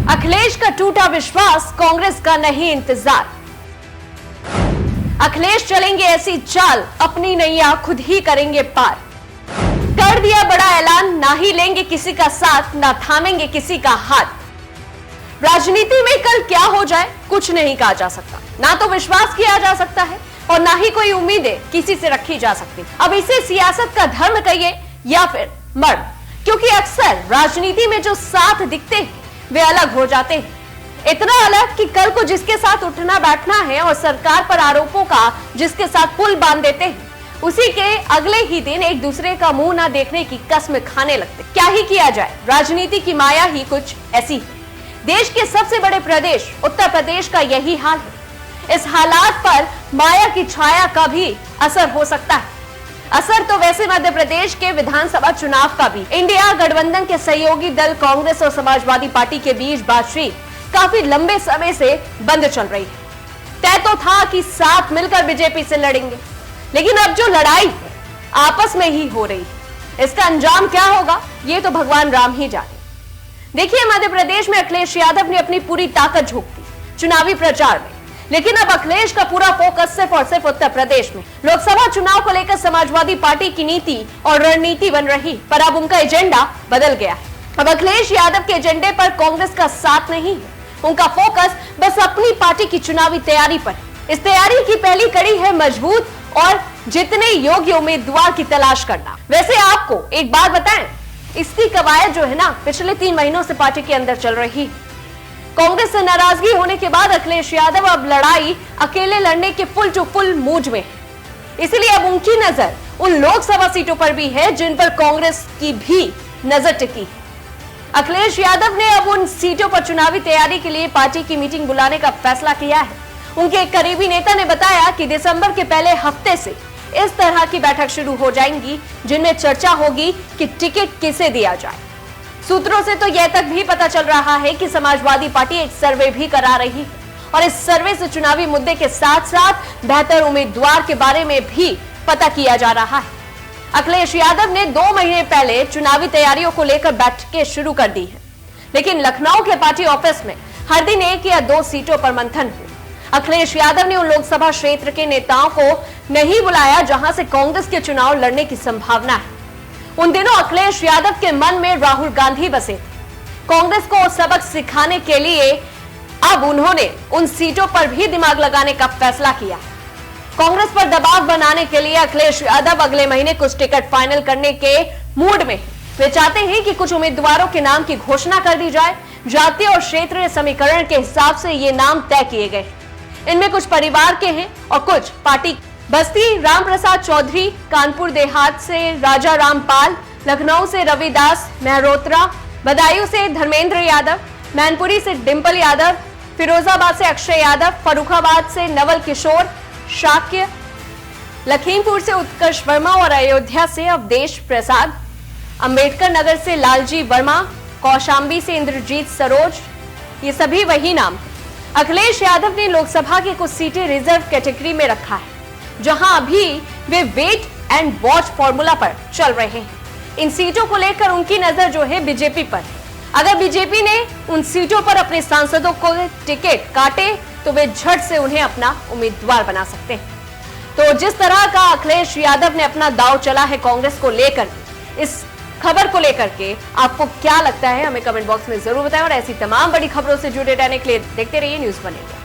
अखिलेश का टूटा विश्वास, कांग्रेस का नहीं इंतजार। अखिलेश चलेंगे ऐसी चाल, अपनी नैया खुद ही करेंगे पार। कर दिया बड़ा ऐलान, ना ही लेंगे किसी का साथ, ना थामेंगे किसी का हाथ। राजनीति में कल क्या हो जाए कुछ नहीं कहा जा सकता, ना तो विश्वास किया जा सकता है और ना ही कोई उम्मीदें किसी से रखी जा सकती। अब इसे सियासत का धर्म कहिए या फिर मर्म, क्योंकि अक्सर राजनीति में जो साथ दिखते हैं वे अलग हो जाते हैं। इतना अलग कि कल को जिसके साथ उठना बैठना है और सरकार पर आरोपों का जिसके साथ पुल बांध देते हैं, उसी के अगले ही दिन एक दूसरे का मुंह ना देखने की कसम खाने लगते। क्या ही किया जाए, राजनीति की माया ही कुछ ऐसी है। देश के सबसे बड़े प्रदेश उत्तर प्रदेश का यही हाल है। इस हालात पर माया की छाया का भी असर हो सकता है। असर तो वैसे मध्य प्रदेश के विधानसभा चुनाव का भी। इंडिया गठबंधन के सहयोगी दल कांग्रेस और समाजवादी पार्टी के बीच बातचीत काफी लंबे समय से बंद चल रही है। तय तो था कि साथ मिलकर बीजेपी से लड़ेंगे, लेकिन अब जो लड़ाई है आपस में ही हो रही है। इसका अंजाम क्या होगा ये तो भगवान राम ही जाने। देखिए, मध्य प्रदेश में अखिलेश यादव ने अपनी पूरी ताकत झोंक दी चुनावी प्रचार में, लेकिन अब अखिलेश का पूरा फोकस सिर्फ और सिर्फ उत्तर प्रदेश में। लोकसभा चुनाव को लेकर समाजवादी पार्टी की नीति और रणनीति बन रही, पर अब उनका एजेंडा बदल गया है। अब अखिलेश यादव के एजेंडे पर कांग्रेस का साथ नहीं है, उनका फोकस बस अपनी पार्टी की चुनावी तैयारी पर। इस तैयारी की पहली कड़ी है मजबूत और जितने योग्य उम्मीदवार की तलाश करना। वैसे आपको एक बात बताएं, इसकी कवायद जो है ना पिछले 3 महीनों से पार्टी के अंदर चल रही है। कांग्रेस से नाराजगी होने के बाद अखिलेश यादव अब लड़ाई अकेले लड़ने के फुल टू फुल मूड में है। इसलिए अब उनकी नजर उन लोकसभा सीटों पर भी है जिन पर कांग्रेस की भी नजर टिकी है। अखिलेश यादव ने अब उन सीटों पर चुनावी तैयारी के लिए पार्टी की मीटिंग बुलाने का फैसला किया है। उनके एक करीबी नेता ने बताया कि दिसंबर के पहले हफ्ते से इस तरह की बैठक शुरू हो जाएंगी जिनमें चर्चा होगी कि टिकट किसे दिया जाए। सूत्रों से तो यह तक भी पता चल रहा है कि समाजवादी पार्टी एक सर्वे भी करा रही है और इस सर्वे से चुनावी मुद्दे के साथ साथ बेहतर उम्मीदवार के बारे में भी पता किया जा रहा है। अखिलेश यादव ने 2 महीने पहले चुनावी तैयारियों को लेकर बैठकें शुरू कर दी है, लेकिन लखनऊ के पार्टी ऑफिस में हर दिन 1 या 2 सीटों पर मंथन हुआ। अखिलेश यादव ने उन लोकसभा क्षेत्र के नेताओं को नहीं बुलाया जहां से कांग्रेस के चुनाव लड़ने की संभावना है। उन दिनों अखिलेश यादव के मन में राहुल गांधी बसे थे। कांग्रेस को सबक सिखाने के लिए अब उन्होंने उन सीटों पर भी दिमाग लगाने का फैसला किया। कांग्रेस पर दबाव बनाने के लिए अखिलेश यादव अगले महीने कुछ टिकट फाइनल करने के मूड में। वे चाहते हैं कि कुछ उम्मीदवारों के नाम की घोषणा कर दी जाए। जातीय और क्षेत्रीय समीकरण के हिसाब से ये नाम तय किए गए। इनमें कुछ परिवार के हैं और कुछ पार्टी। बस्ती राम प्रसाद चौधरी, कानपुर देहात से राजा रामपाल, लखनऊ से रविदास मेहरोत्रा, बदायूं से धर्मेंद्र यादव, मैनपुरी से डिंपल यादव, फिरोजाबाद से अक्षय यादव, फर्रुखाबाद से नवल किशोर शाक्य, लखीमपुर से उत्कर्ष वर्मा और अयोध्या से अवधेश प्रसाद, अंबेडकर नगर से लालजी वर्मा, कौशाम्बी से इंद्रजीत सरोज, ये सभी वही नाम है। अखिलेश यादव ने लोकसभा की कुछ सीटें रिजर्व कैटेगरी में रखा है, जहां अभी वे वेट एंड वॉच फॉर्मूला पर चल रहे हैं। इन सीटों को लेकर उनकी नजर जो है बीजेपी पर। अगर बीजेपी ने उन सीटों पर अपने सांसदों को टिकट काटे तो वे झट से उन्हें अपना उम्मीदवार बना सकते हैं। तो जिस तरह का अखिलेश यादव ने अपना दांव चला है कांग्रेस को लेकर, इस खबर को लेकर के आपको क्या लगता है हमें कमेंट बॉक्स में जरूर बताएं और ऐसी तमाम बड़ी खबरों से जुड़े रहने के लिए देखते रहिए न्यूज़ 1 इंडिया।